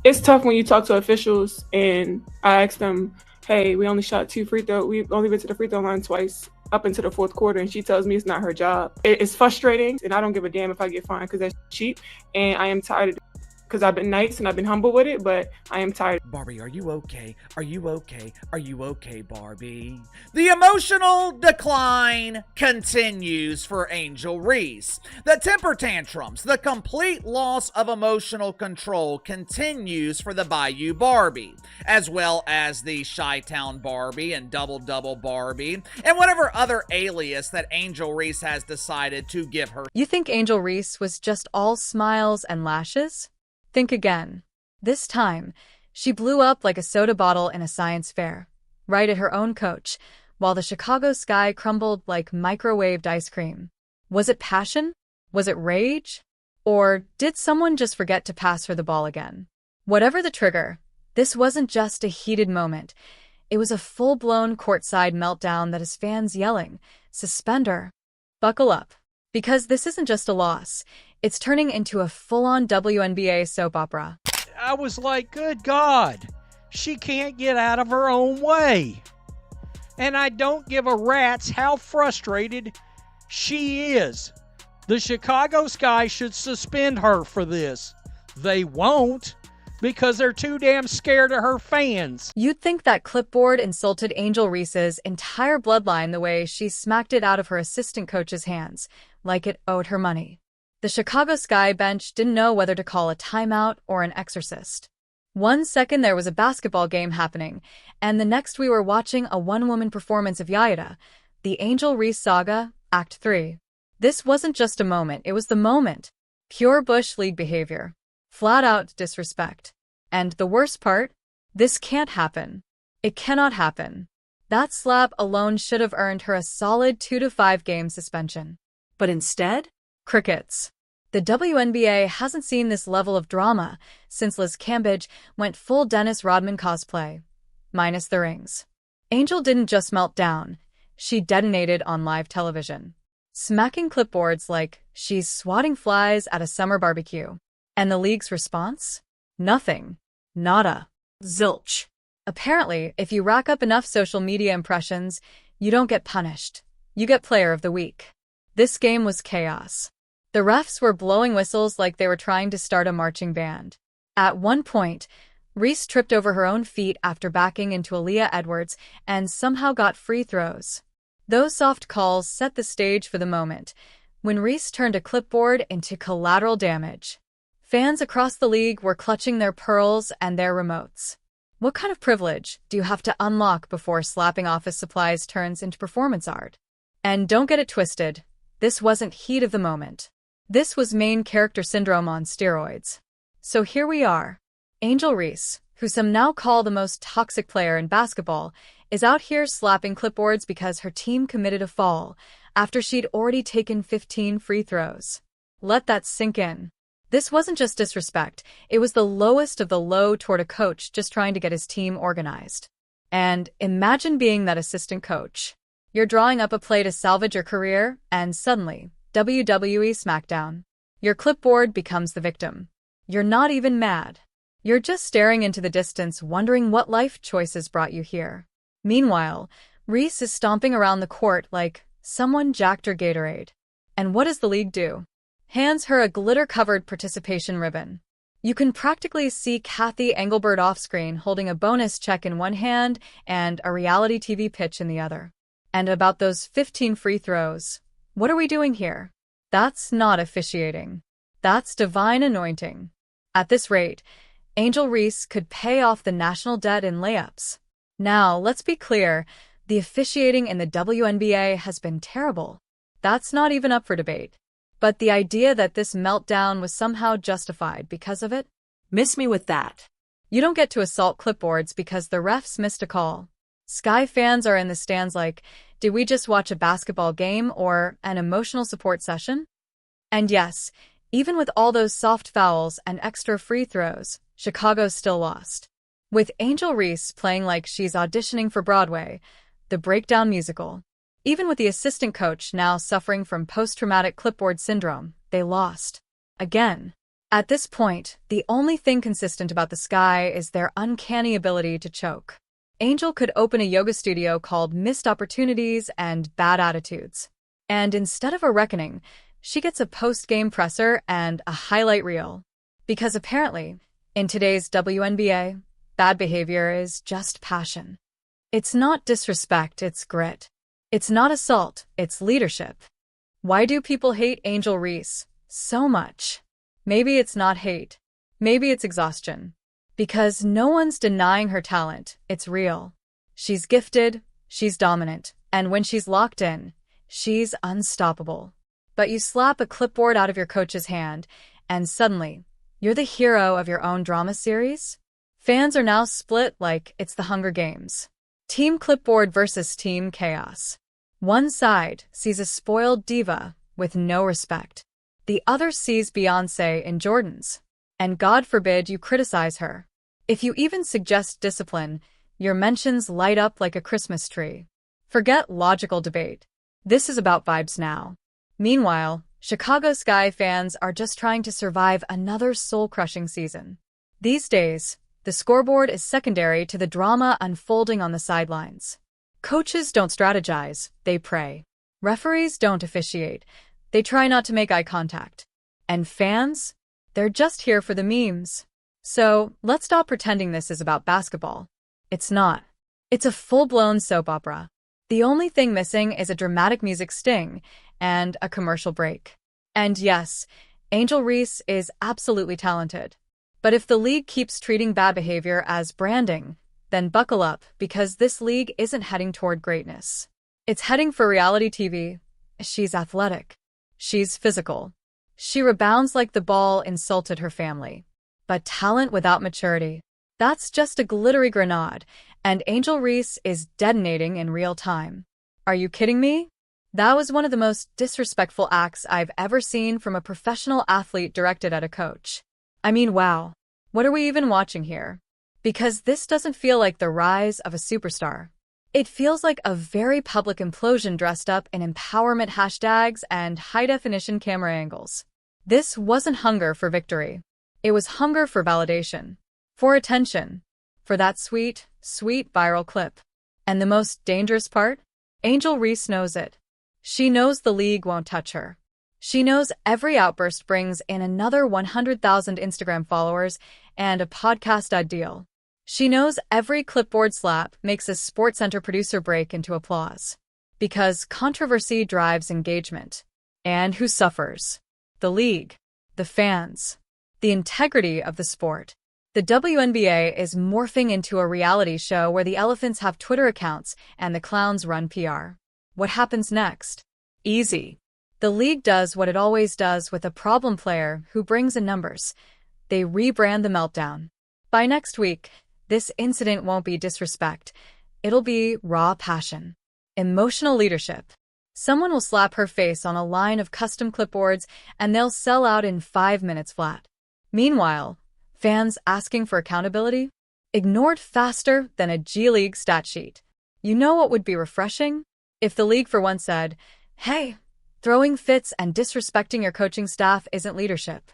It's tough when you talk to officials and I ask them, "Hey, we only shot two free throw. We only went to the free throw line twice up into the fourth quarter," and she tells me it's not her job. It's frustrating, and I don't give a damn if I get fined because that's cheap. And I am tired of because I've been nice and I've been humble with it, but I am tired. Barbie, are you okay? Are you okay? Are you okay, Barbie? The emotional decline continues for Angel Reese. The temper tantrums, the complete loss of emotional control continues for the Bayou Barbie, as well as the Chi-Town Barbie and Double Double Barbie, and whatever other alias that Angel Reese has decided to give her. You think Angel Reese was just all smiles and lashes? Think again. This time, she blew up like a soda bottle in a science fair, right at her own coach, while the Chicago sky crumbled like microwaved ice cream. Was it passion? Was it rage? Or did someone just forget to pass her the ball again? Whatever the trigger, this wasn't just a heated moment. It was a full-blown courtside meltdown that has fans yelling, "Suspend her." Buckle up. Because this isn't just a loss, it's turning into a full-on WNBA soap opera. I was like, good God, she can't get out of her own way. And I don't give a rat's how frustrated she is. The Chicago Sky should suspend her for this. They won't, because they're too damn scared of her fans. You'd think that clipboard insulted Angel Reese's entire bloodline the way she smacked it out of her assistant coach's hands, like it owed her money. The Chicago Sky bench didn't know whether to call a timeout or an exorcist. One second there was a basketball game happening, and the next we were watching a one-woman performance of Yaida, the Angel Reese Saga, Act 3. This wasn't just a moment, it was the moment. Pure Bush League behavior. Flat-out disrespect. And the worst part? This can't happen. It cannot happen. That slap alone should have earned her a solid 2 to 5 game suspension. But instead? Crickets. The WNBA hasn't seen this level of drama since Liz Cambage went full Dennis Rodman cosplay. Minus the rings. Angel didn't just melt down, she detonated on live television. Smacking clipboards like she's swatting flies at a summer barbecue. And the league's response? Nothing. Nada. Zilch. Apparently, if you rack up enough social media impressions, you don't get punished. You get Player of the Week. This game was chaos. The refs were blowing whistles like they were trying to start a marching band. At one point, Reese tripped over her own feet after backing into Aaliyah Edwards and somehow got free throws. Those soft calls set the stage for the moment, when Reese turned a clipboard into collateral damage. Fans across the league were clutching their pearls and their remotes. What kind of privilege do you have to unlock before slapping office supplies turns into performance art? And don't get it twisted, this wasn't heat of the moment. This was main character syndrome on steroids. So here we are. Angel Reese, who some now call the most toxic player in basketball, is out here slapping clipboards because her team committed a foul after she'd already taken 15 free throws. Let that sink in. This wasn't just disrespect, it was the lowest of the low toward a coach just trying to get his team organized. And imagine being that assistant coach. You're drawing up a play to salvage your career, and suddenly, WWE SmackDown. Your clipboard becomes the victim. You're not even mad. You're just staring into the distance wondering what life choices brought you here. Meanwhile, Reese is stomping around the court like someone jacked her Gatorade. And what does the league do? Hands her a glitter-covered participation ribbon. You can practically see Kathy Engelbert off-screen holding a bonus check in one hand and a reality TV pitch in the other. And about those 15 free throws, what are we doing here? That's not officiating. That's divine anointing. At this rate, Angel Reese could pay off the national debt in layups. Now, let's be clear, the officiating in the WNBA has been terrible. That's not even up for debate. But the idea that this meltdown was somehow justified because of it? Miss me with that. You don't get to assault clipboards because the refs missed a call. Sky fans are in the stands like, did we just watch a basketball game or an emotional support session? And yes, even with all those soft fouls and extra free throws, Chicago still lost. With Angel Reese playing like she's auditioning for Broadway, the breakdown musical. Even with the assistant coach now suffering from post-traumatic clipboard syndrome, they lost. Again. At this point, the only thing consistent about the Sky is their uncanny ability to choke. Angel could open a yoga studio called Missed Opportunities and Bad Attitudes. And instead of a reckoning, she gets a post-game presser and a highlight reel. Because apparently, in today's WNBA, bad behavior is just passion. It's not disrespect, it's grit. It's not assault, it's leadership. Why do people hate Angel Reese so much? Maybe it's not hate. Maybe it's exhaustion. Because no one's denying her talent, it's real. She's gifted, she's dominant, and when she's locked in, she's unstoppable. But you slap a clipboard out of your coach's hand, and suddenly, you're the hero of your own drama series? Fans are now split like it's the Hunger Games. Team Clipboard versus Team Chaos. One side sees a spoiled diva with no respect. The other sees Beyoncé in Jordans. And God forbid you criticize her. If you even suggest discipline, your mentions light up like a Christmas tree. Forget logical debate. This is about vibes now. Meanwhile, Chicago Sky fans are just trying to survive another soul-crushing season. These days, the scoreboard is secondary to the drama unfolding on the sidelines. Coaches don't strategize, they pray. Referees don't officiate, they try not to make eye contact. And fans? They're just here for the memes. So, let's stop pretending this is about basketball. It's not. It's a full-blown soap opera. The only thing missing is a dramatic music sting and a commercial break. And yes, Angel Reese is absolutely talented. But if the league keeps treating bad behavior as branding, then buckle up because this league isn't heading toward greatness. It's heading for reality TV. She's athletic. She's physical. She rebounds like the ball insulted her family. But talent without maturity, that's just a glittery grenade, and Angel Reese is detonating in real time. Are you kidding me? That was one of the most disrespectful acts I've ever seen from a professional athlete directed at a coach. I mean, wow. What are we even watching here? Because this doesn't feel like the rise of a superstar. It feels like a very public implosion dressed up in empowerment hashtags and high-definition camera angles. This wasn't hunger for victory. It was hunger for validation, for attention, for that sweet, sweet viral clip. And the most dangerous part? Angel Reese knows it. She knows the league won't touch her. She knows every outburst brings in another 100,000 Instagram followers and a podcast deal. She knows every clipboard slap makes a SportsCenter producer break into applause. Because controversy drives engagement. And who suffers? The league. The fans. The integrity of the sport. The WNBA is morphing into a reality show where the elephants have Twitter accounts and the clowns run PR. What happens next? Easy. The league does what it always does with a problem player who brings in numbers. They rebrand the meltdown. By next week, this incident won't be disrespect. It'll be raw passion. Emotional leadership. Someone will slap her face on a line of custom clipboards and they'll sell out in 5 minutes flat. Meanwhile, fans asking for accountability? Ignored faster than a G League stat sheet. You know what would be refreshing? If the league for once said, hey, throwing fits and disrespecting your coaching staff isn't leadership.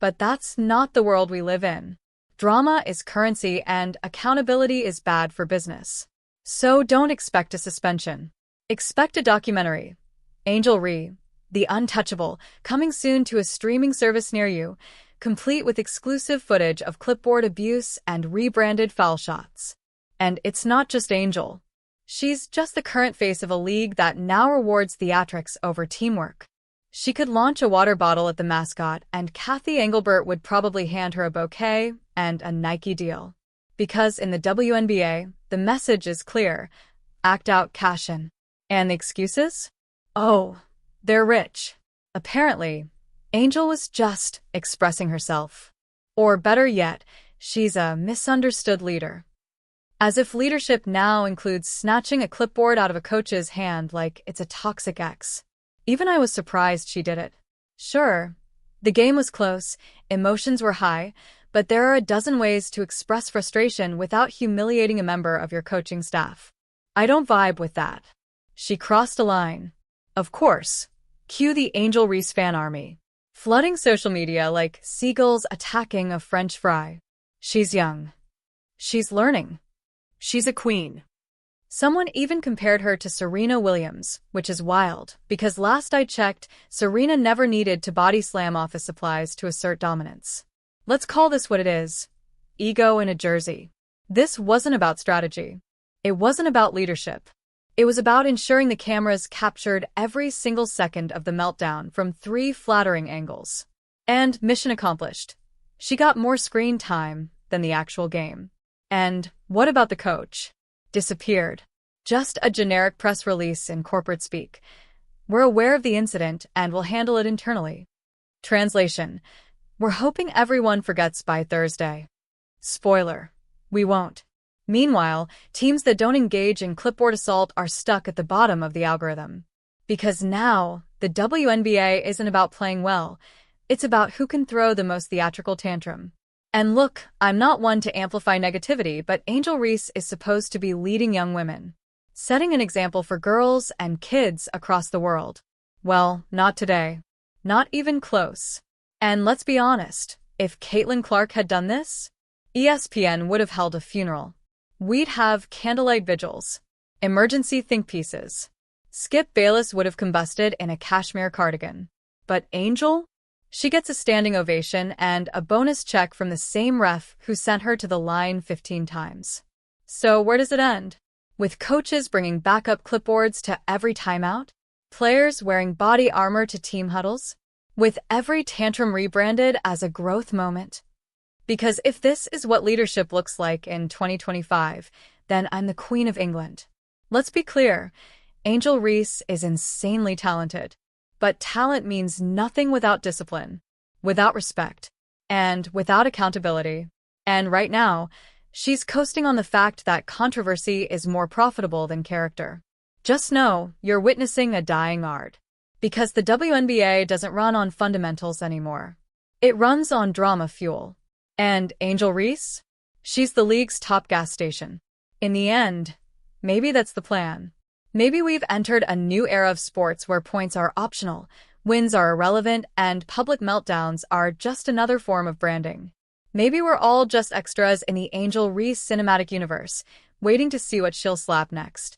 But that's not the world we live in. Drama is currency and accountability is bad for business. So don't expect a suspension. Expect a documentary. Angel Reese, The Untouchable, coming soon to a streaming service near you, complete with exclusive footage of clipboard abuse and rebranded foul shots. And it's not just Angel. She's just the current face of a league that now rewards theatrics over teamwork. She could launch a water bottle at the mascot, and Kathy Engelbert would probably hand her a bouquet and a Nike deal. Because in the WNBA, the message is clear. Act out, cash in. And the excuses? Oh, they're rich. Apparently, Angel was just expressing herself. Or better yet, she's a misunderstood leader. As if leadership now includes snatching a clipboard out of a coach's hand like it's a toxic ex. Even I was surprised she did it. Sure, the game was close, emotions were high, but there are a dozen ways to express frustration without humiliating a member of your coaching staff. I don't vibe with that. She crossed a line. Of course, cue the Angel Reese fan army. flooding social media like seagulls attacking a French fry. She's young. She's learning. She's a queen. Someone even compared her to Serena Williams, which is wild, because last I checked, Serena never needed to body slam office supplies to assert dominance. Let's call this what it is. Ego in a jersey. This wasn't about strategy. It wasn't about leadership. It was about ensuring the cameras captured every single second of the meltdown from 3 flattering angles. And mission accomplished. She got more screen time than the actual game. And what about the coach? Disappeared. Just a generic press release in corporate speak. We're aware of the incident and will handle it internally. Translation. We're hoping everyone forgets by Thursday. Spoiler. We won't. Meanwhile, teams that don't engage in clipboard assault are stuck at the bottom of the algorithm. Because now, the WNBA isn't about playing well. It's about who can throw the most theatrical tantrum. And look, I'm not one to amplify negativity, but Angel Reese is supposed to be leading young women, setting an example for girls and kids across the world. Well, not today. Not even close. And let's be honest, if Caitlin Clark had done this, ESPN would have held a funeral. We'd have candlelight vigils, emergency think pieces. Skip Bayless would have combusted in a cashmere cardigan. But Angel? She gets a standing ovation and a bonus check from the same ref who sent her to the line 15 times. So where does it end? With coaches bringing backup clipboards to every timeout? Players wearing body armor to team huddles? With every tantrum rebranded as a growth moment? Because if this is what leadership looks like in 2025, then I'm the Queen of England. Let's be clear, Angel Reese is insanely talented. But talent means nothing without discipline, without respect, and without accountability. And right now, she's coasting on the fact that controversy is more profitable than character. Just know you're witnessing a dying art. Because the WNBA doesn't run on fundamentals anymore. It runs on drama fuel. And Angel Reese? She's the league's top gas station. In the end, maybe that's the plan. Maybe we've entered a new era of sports where points are optional, wins are irrelevant, and public meltdowns are just another form of branding. Maybe we're all just extras in the Angel Reese cinematic universe, waiting to see what she'll slap next.